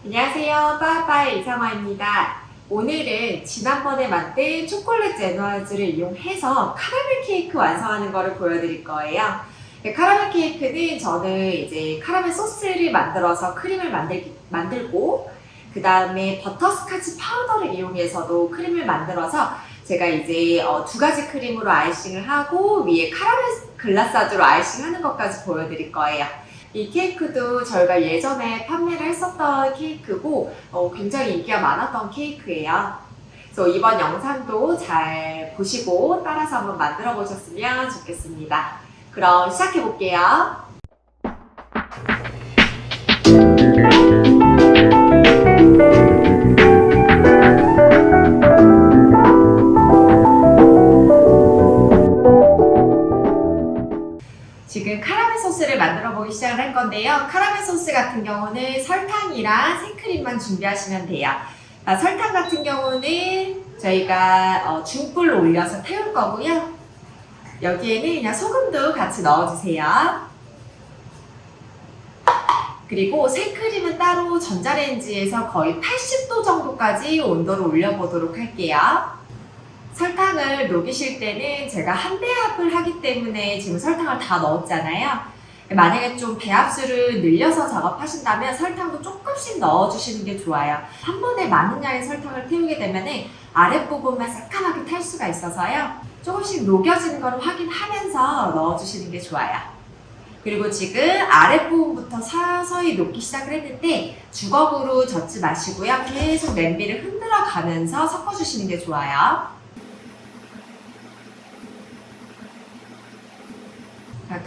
안녕하세요. 빠빠의 이상화입니다. 오늘은 지난번에 만든 초콜릿 제너즈를 이용해서 카라멜 케이크 완성하는 거를 보여드릴 거예요. 카라멜 케이크는 저는 이제 카라멜 소스를 만들어서 크림을 만들고 그 다음에 버터스카치 파우더를 이용해서도 크림을 만들어서 제가 이제 두 가지 크림으로 아이싱을 하고 위에 카라멜 글라사드로 아이싱하는 것까지 보여드릴 거예요. 이 케이크도 저희가 예전에 판매를 했었던 케이크고 굉장히 인기가 많았던 케이크예요. 그래서 이번 영상도 잘 보시고 따라서 한번 만들어 보셨으면 좋겠습니다. 그럼 시작해 볼게요. 지금 카라멜 소스를 만들어 보기 시작을 할 건데요. 카라멜 소스 같은 경우는 설탕이랑 생크림만 준비하시면 돼요. 설탕 같은 경우는 저희가 중불로 올려서 태울 거고요. 여기에는 그냥 소금도 같이 넣어주세요. 그리고 생크림은 따로 전자레인지에서 거의 80도 정도까지 온도를 올려보도록 할게요. 설탕을 녹이실 때는 제가 한 배합을 하기 때문에 지금 설탕을 다 넣었잖아요. 만약에 좀 배합수를 늘려서 작업하신다면 설탕도 조금씩 넣어주시는 게 좋아요. 한 번에 많은 양의 설탕을 태우게 되면 아랫부분만 새까맣게 탈 수가 있어서요. 조금씩 녹여지는 걸 확인하면서 넣어주시는 게 좋아요. 그리고 지금 아랫부분부터 서서히 녹기 시작을 했는데 주걱으로 젓지 마시고요. 계속 냄비를 흔들어 가면서 섞어주시는 게 좋아요.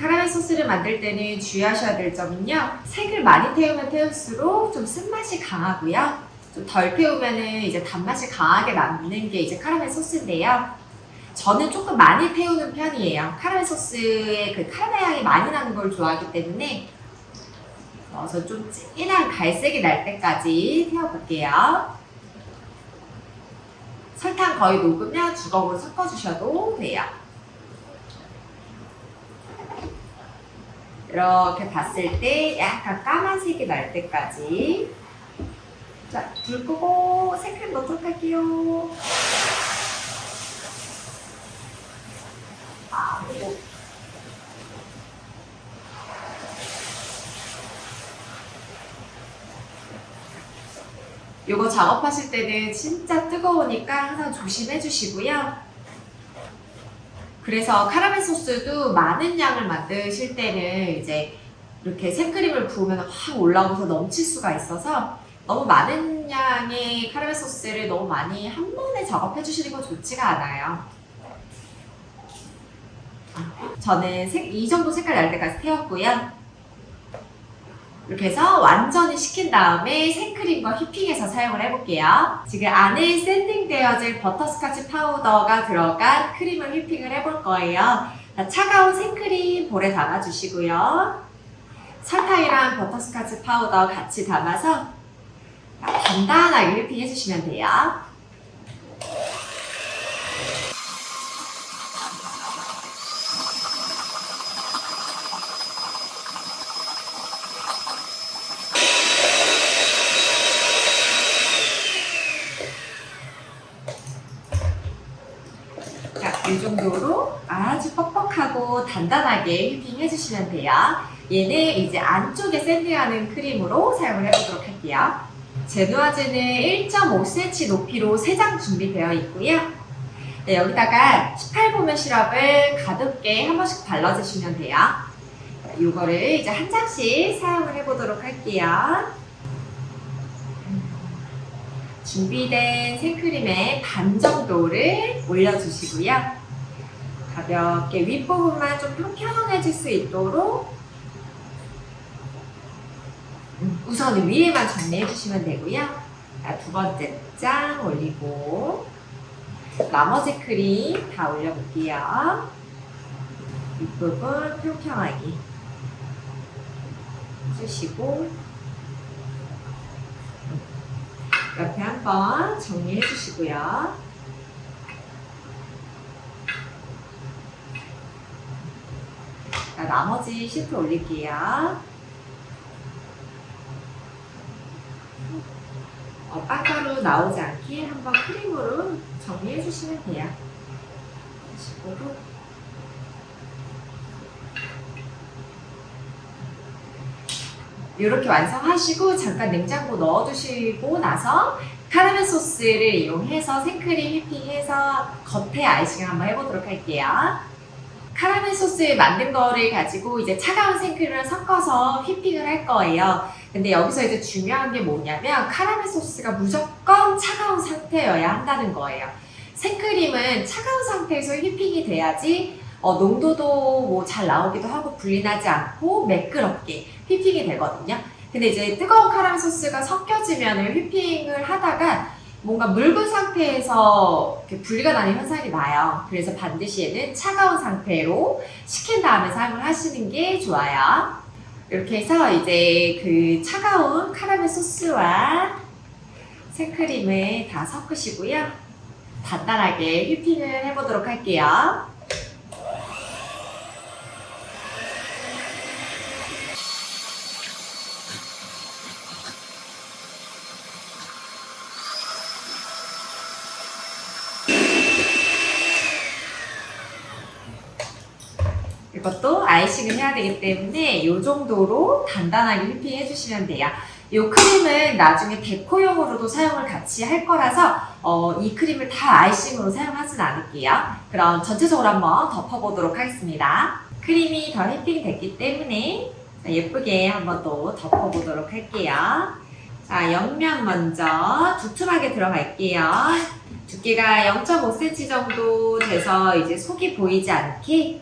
카라멜 소스를 만들 때는 주의하셔야 될 점은요. 색을 많이 태우면 태울수록 좀 쓴맛이 강하고요. 좀 덜 태우면은 이제 단맛이 강하게 남는 게 이제 카라멜 소스인데요. 저는 조금 많이 태우는 편이에요. 카라멜 소스에 그 카라멜 향이 많이 나는 걸 좋아하기 때문에 그래서 좀 진한 갈색이 날 때까지 태워볼게요. 설탕 거의 녹으면 주걱으로 섞어주셔도 돼요. 이렇게 봤을 때 약간 까만색이 날 때까지. 자, 불 끄고 생크림 넣도록 할게요. 그리고 요거 작업하실 때는 진짜 뜨거우니까 항상 조심해 주시고요. 그래서 카라멜 소스도 많은 양을 만드실 때는 이제 이렇게 생크림을 부으면 확 올라오면서 넘칠 수가 있어서 너무 많은 양의 카라멜 소스를 너무 많이 한 번에 작업해 주시는 건 좋지가 않아요. 저는 이 정도 색깔 날 때까지 태웠고요. 이렇게 해서 완전히 식힌 다음에 생크림과 휘핑해서 사용을 해볼게요. 지금 안에 샌딩되어질 버터스카치 파우더가 들어간 크림을 휘핑을 해볼 거예요. 차가운 생크림 볼에 담아주시고요. 설탕이랑 버터스카치 파우더 같이 담아서 간단하게 휘핑해주시면 돼요. 이 정도로 아주 뻑뻑하고 단단하게 휘핑 해주시면 돼요. 얘는 이제 안쪽에 샌딩하는 크림으로 사용을 해보도록 할게요. 제누아즈는 1.5cm 높이로 3장 준비되어 있고요. 네, 여기다가 18보면 시럽을 가볍게 한 번씩 발라주시면 돼요. 이거를 이제 한 장씩 사용을 해보도록 할게요. 준비된 생크림의 반 정도를 올려주시고요. 가볍게 윗부분만 좀 평평해질 수 있도록 우선 위에만 정리해 주시면 되고요. 두 번째 장 올리고 나머지 크림 다 올려볼게요. 윗부분 평평하게 해주시고 옆에 한번 정리해 주시고요. 나머지 시트 올릴게요. 빵가루 나오지 않게 한번 크림으로 정리해 주시면 돼요. 이런 식으로. 이렇게 완성하시고 잠깐 냉장고 넣어두시고 나서 카라멜 소스를 이용해서 생크림 휘핑해서 겉에 아이싱을 한번 해보도록 할게요. 카라멜 소스 만든 거를 가지고 이제 차가운 생크림을 섞어서 휘핑을 할 거예요. 근데 여기서 이제 중요한 게 뭐냐면 카라멜 소스가 무조건 차가운 상태여야 한다는 거예요. 생크림은 차가운 상태에서 휘핑이 돼야지 농도도 뭐 잘 나오기도 하고 분리나지 않고 매끄럽게 휘핑이 되거든요. 근데 이제 뜨거운 카라멜 소스가 섞여지면 휘핑을 하다가 뭔가 묽은 상태에서 이렇게 분리가 나는 현상이 나요. 그래서 반드시 얘는 차가운 상태로 식힌 다음에 사용을 하시는 게 좋아요. 이렇게 해서 이제 그 차가운 카라멜 소스와 생크림을 다 섞으시고요. 간단하게 휘핑을 해보도록 할게요. 이것도 아이싱을 해야 되기 때문에 이 정도로 단단하게 휘핑해 주시면 돼요. 이 크림은 나중에 데코용으로도 사용을 같이 할 거라서 이 크림을 다 아이싱으로 사용하진 않을게요. 그럼 전체적으로 한번 덮어보도록 하겠습니다. 크림이 더 휘핑 됐기 때문에 예쁘게 한번 또 덮어보도록 할게요. 자, 옆면 먼저 두툼하게 들어갈게요. 두께가 0.5cm 정도 돼서 이제 속이 보이지 않게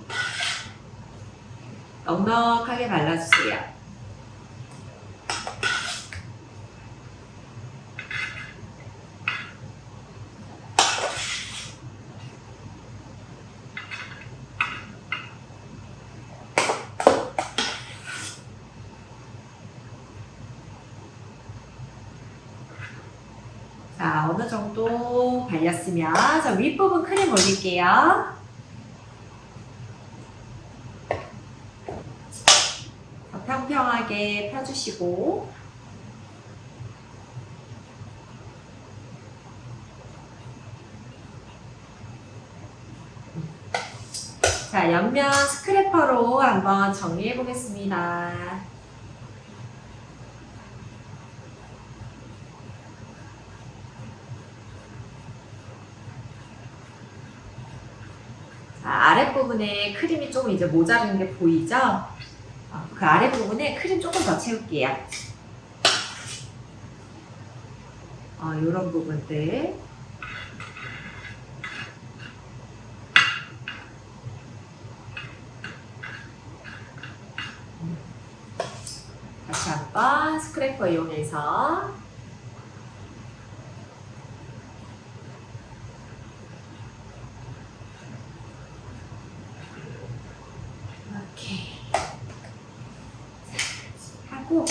넉넉하게 발라주세요. 자, 어느 정도 발렸으면 저 윗부분 크림 올릴게요. 평평하게 펴주시고 자, 옆면 스크래퍼로 한번 정리해 보겠습니다. 자, 아랫부분에 크림이 좀 이제 모자른 게 보이죠? 그 아랫부분에 크림 조금 더 채울게요. 이런 부분들. 다시 한번 스크래퍼 이용해서 이렇게 하고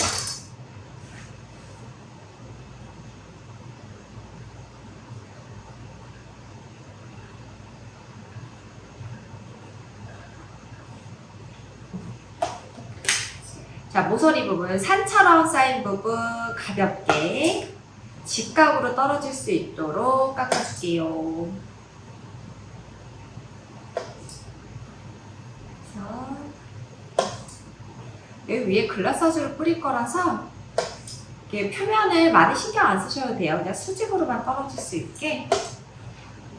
자, 모서리 부분, 산처럼 쌓인 부분 가볍게 직각으로 떨어질 수 있도록 깎아줄게요. 여기 위에 글라스아주를 뿌릴 거라서 이렇게 표면을 많이 신경 안 쓰셔도 돼요. 그냥 수직으로만 떨어질 수 있게.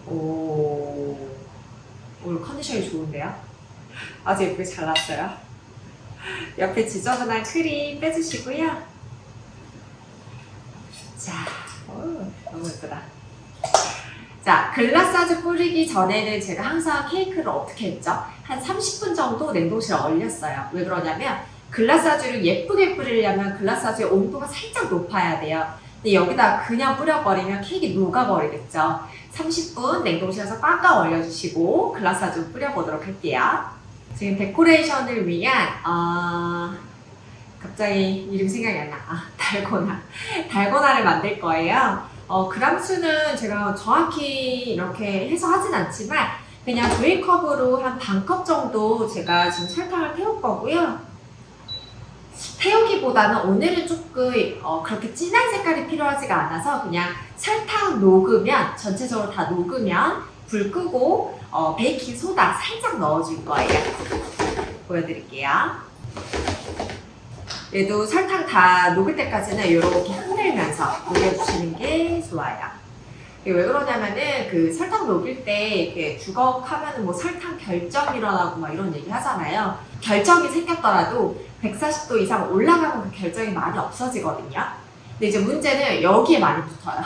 오늘 컨디션이 좋은데요? 아주 예쁘게 잘 나왔어요. 옆에 지저분한 크림 빼주시고요. 자, 너무 예쁘다. 자, 글라스아주 뿌리기 전에는 제가 항상 케이크를 어떻게 했죠? 한 30분 정도 냉동실에 얼렸어요. 왜 그러냐면 글라스아주를 예쁘게 뿌리려면 글라스아주의 온도가 살짝 높아야 돼요. 근데 여기다 그냥 뿌려버리면 케이크가 녹아버리겠죠. 30분 냉동실에서 꽉꽉 얼려주시고 글라스아주 뿌려보도록 할게요. 지금 데코레이션을 위한 갑자기 이름 생각이 안 나. 달고나를 만들 거예요. 그람 수는 제가 정확히 이렇게 해서 하진 않지만 그냥 종이컵으로 한 반컵 정도 제가 지금 설탕을 태울 거고요. 태우기보다는 오늘은 조금 그렇게 진한 색깔이 필요하지가 않아서 그냥 설탕 녹으면 전체적으로 다 녹으면 불 끄고 베이킹 소다 살짝 넣어줄 거예요. 보여드릴게요. 얘도 설탕 다 녹을 때까지는 이렇게 흔들면서 녹여주시는 게 좋아요. 왜 그러냐면은 그 설탕 녹일 때 이렇게 주걱하면은 뭐 설탕 결정 일어나고 막 이런 얘기 하잖아요. 결정이 생겼더라도 140도 이상 올라가면 그 결정이 많이 없어지거든요. 근데 이제 문제는 여기에 많이 붙어요.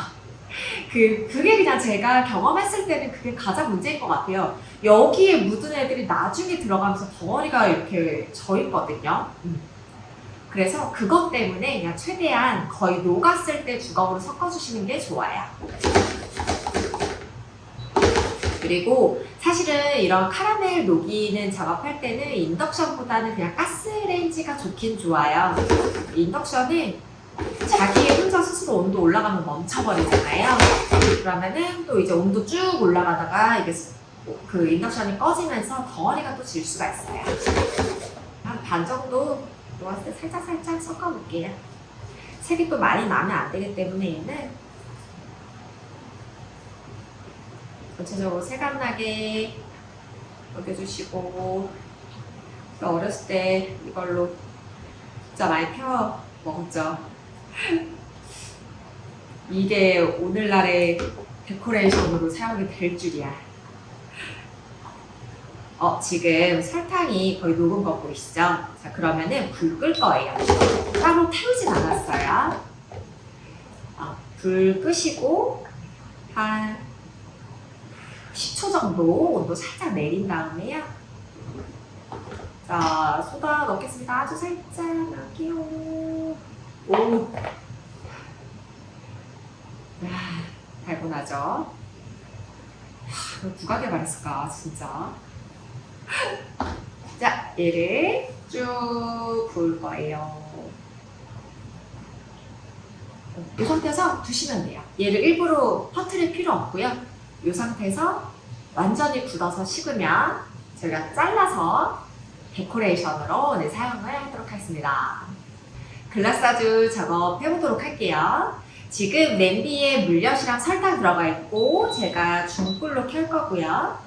그게 그냥 제가 경험했을 때는 그게 가장 문제인 것 같아요. 여기에 묻은 애들이 나중에 들어가면서 덩어리가 이렇게 져 있거든요. 그래서 그것 때문에 그냥 최대한 거의 녹았을 때 주걱으로 섞어주시는 게 좋아요. 그리고 사실은 이런 카라멜 녹이는 작업할 때는 인덕션보다는 그냥 가스레인지가 좋긴 좋아요. 인덕션은 자기 혼자 스스로 온도 올라가면 멈춰버리잖아요. 그러면은 또 이제 온도 쭉 올라가다가 이게 그 인덕션이 꺼지면서 덩어리가 또 질 수가 있어요. 한 반 정도 놓았을 때 살짝 섞어볼게요. 색이 또 많이 나면 안 되기 때문에 얘는 전체적으로 색안 나게 녹여주시고, 어렸을 때 이걸로 진짜 많이 태워 먹었죠. 이게 오늘날의 데코레이션으로 사용이 될 줄이야. 지금 설탕이 거의 녹은 거 보이시죠? 자, 그러면은 불 끌 거예요. 따로 태우진 않았어요. 불 끄시고 한 10초 정도 온도 살짝 내린 다음에요. 자, 소다 넣겠습니다. 아주 살짝 넣을게요. 오. 달고나죠? 누가 개발했을까, 진짜. 자, 얘를 쭉 부을 거예요. 이 상태에서 두시면 돼요. 얘를 일부러 퍼뜨릴 필요 없고요. 이 상태에서 완전히 굳어서 식으면 저희가 잘라서 데코레이션으로 사용을 하도록 하겠습니다. 글라사주 작업해보도록 할게요. 지금 냄비에 물엿이랑 설탕 들어가 있고 제가 중불로 켤 거고요.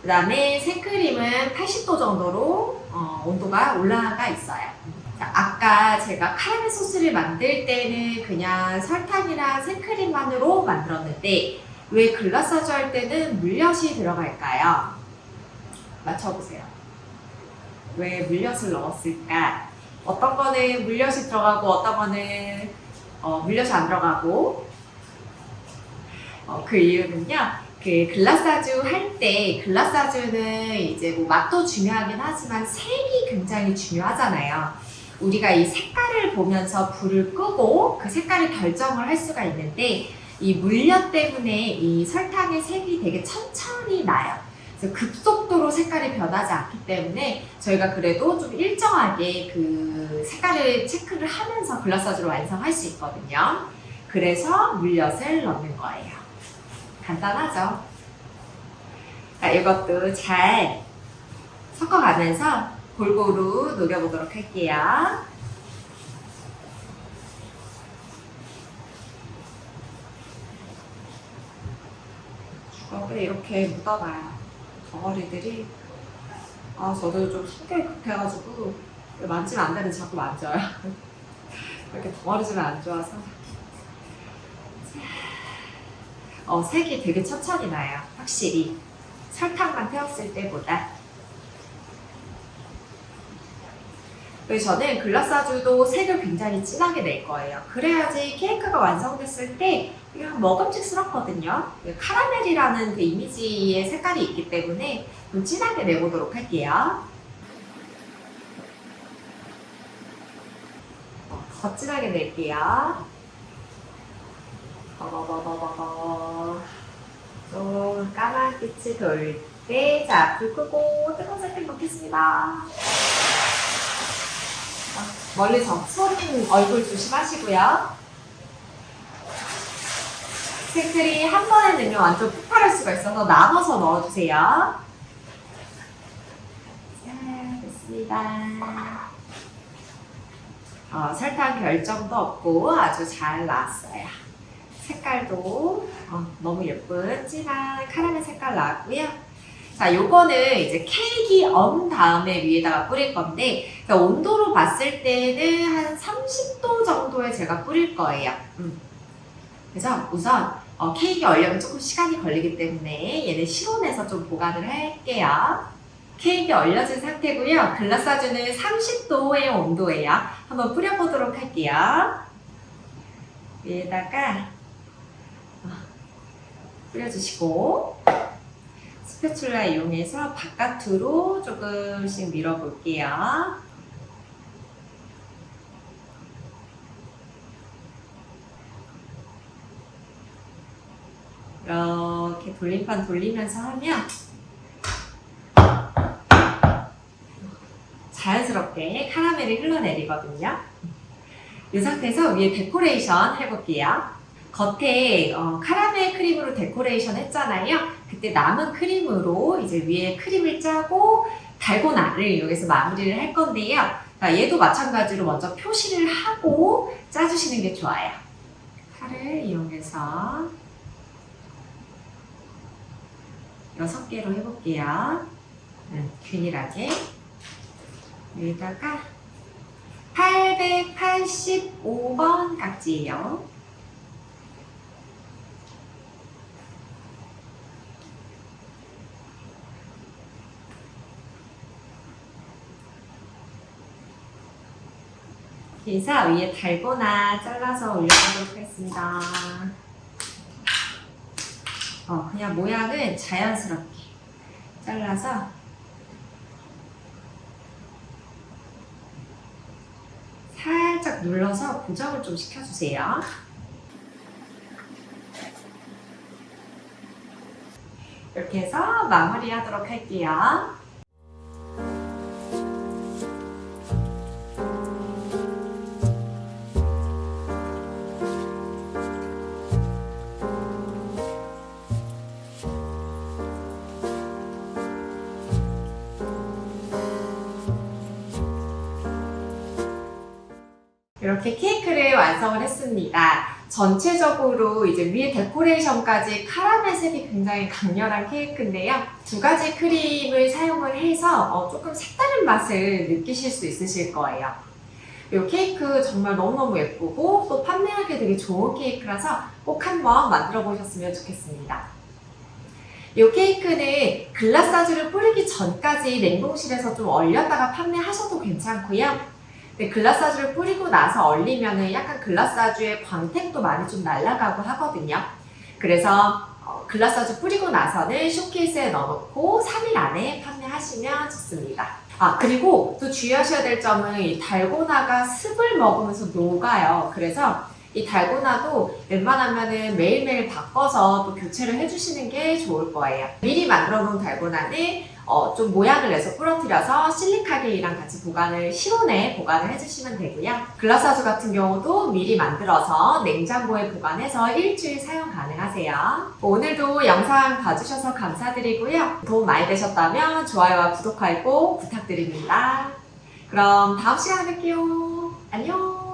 그 다음에 생크림은 80도 정도로 온도가 올라가 있어요. 자, 아까 제가 카라멜 소스를 만들 때는 그냥 설탕이랑 생크림만으로 만들었는데 왜 글라사주 할 때는 물엿이 들어갈까요? 맞춰보세요. 왜 물엿을 넣었을까? 어떤 거는 물엿이 들어가고 어떤 거는 물엿이 안 들어가고 그 이유는요. 그 글라사주 할 때 글라사주는 이제 뭐 맛도 중요하긴 하지만 색이 굉장히 중요하잖아요. 우리가 이 색깔을 보면서 불을 끄고 그 색깔을 결정을 할 수가 있는데 이 물엿 때문에 이 설탕의 색이 되게 천천히 나요. 그래서 급속도로 색깔이 변하지 않기 때문에 저희가 그래도 좀 일정하게 그 색깔을 체크를 하면서 글라사주를 완성할 수 있거든요. 그래서 물엿을 넣는 거예요. 간단하죠? 자, 이것도 잘 섞어가면서 골고루 녹여보도록 할게요. 주걱을 이렇게 묻어놔요. 덩어리들이. 저도 좀 성격이 급해가지고 만지면 안 되는데 자꾸 만져요. 이렇게 덩어리지면 안 좋아서. 색이 되게 천천히 나요. 확실히 설탕만 태웠을 때보다. 그래서 저는 글라사주도 색을 굉장히 진하게 낼 거예요. 그래야지 케이크가 완성됐을 때 그냥 먹음직스럽거든요. 카라멜이라는 그 이미지의 색깔이 있기 때문에 좀 진하게 내보도록 할게요. 더 진하게 낼게요. 좀 까만 빛이 돌 때, 자, 불 끄고 뜨거운 생크림 넣겠습니다. 멀리서 쏘는 얼굴 조심하시고요. 생크림 한 번에 넣으면 완전 폭발할 수가 있어서 나눠서 넣어주세요. 자, 됐습니다. 설탕 결정도 없고 아주 잘 나왔어요. 색깔도 너무 예쁜 진한 카라멜 색깔 나왔고요. 자, 요거는 이제 케이크 언 다음에 위에다가 뿌릴 건데, 온도로 봤을 때는 한 30도 정도에 제가 뿌릴 거예요. 그래서 우선 케이크 얼려면 조금 시간이 걸리기 때문에 얘는 실온에서 좀 보관을 할게요. 케이크 얼려진 상태고요. 글라사주는 30도의 온도예요. 한번 뿌려보도록 할게요. 위에다가 뿌려주시고 스패츌라 이용해서 바깥으로 조금씩 밀어볼게요. 이렇게 돌림판 돌리면서 하면 자연스럽게 카라멜이 흘러내리거든요. 이 상태에서 위에 데코레이션 해볼게요. 겉에 카라멜 크림으로 데코레이션 했잖아요. 그때 남은 크림으로 이제 위에 크림을 짜고 달고나를 이용해서 마무리를 할 건데요. 얘도 마찬가지로 먼저 표시를 하고 짜주시는 게 좋아요. 칼을 이용해서 6개로 해볼게요. 균일하게. 여기다가 885번 각지예요. 그래서 위에 달고나 잘라서 올려보도록 하겠습니다. 그냥 모양은 자연스럽게 잘라서 살짝 눌러서 고정을 좀 시켜주세요. 이렇게 해서 마무리하도록 할게요. 이렇게 케이크를 완성을 했습니다. 전체적으로 이제 위에 데코레이션까지 카라멜색이 굉장히 강렬한 케이크인데요. 2가지 크림을 사용을 해서 조금 색다른 맛을 느끼실 수 있으실 거예요. 이 케이크 정말 너무너무 예쁘고 또 판매하기 되게 좋은 케이크라서 꼭 한번 만들어 보셨으면 좋겠습니다. 이 케이크는 글라사주를 뿌리기 전까지 냉동실에서 좀 얼렸다가 판매하셔도 괜찮고요. 네, 글라사주를 뿌리고 나서 얼리면은 약간 글라사주의 광택도 많이 좀 날아가고 하거든요. 그래서 글라사주 뿌리고 나서는 쇼케이스에 넣어놓고 3일 안에 판매하시면 좋습니다. 그리고 또 주의하셔야 될 점은 이 달고나가 습을 먹으면서 녹아요. 그래서 이 달고나도 웬만하면은 매일매일 바꿔서 또 교체를 해주시는 게 좋을 거예요. 미리 만들어 놓은 달고나는 좀 모양을 내서 부러뜨려서 실리카겔이랑 같이 실온에 보관을 해주시면 되고요. 글라사주 같은 경우도 미리 만들어서 냉장고에 보관해서 일주일 사용 가능하세요. 오늘도 영상 봐주셔서 감사드리고요. 도움 많이 되셨다면 좋아요와 구독하기 꼭 부탁드립니다. 그럼 다음 시간에 뵐게요. 안녕!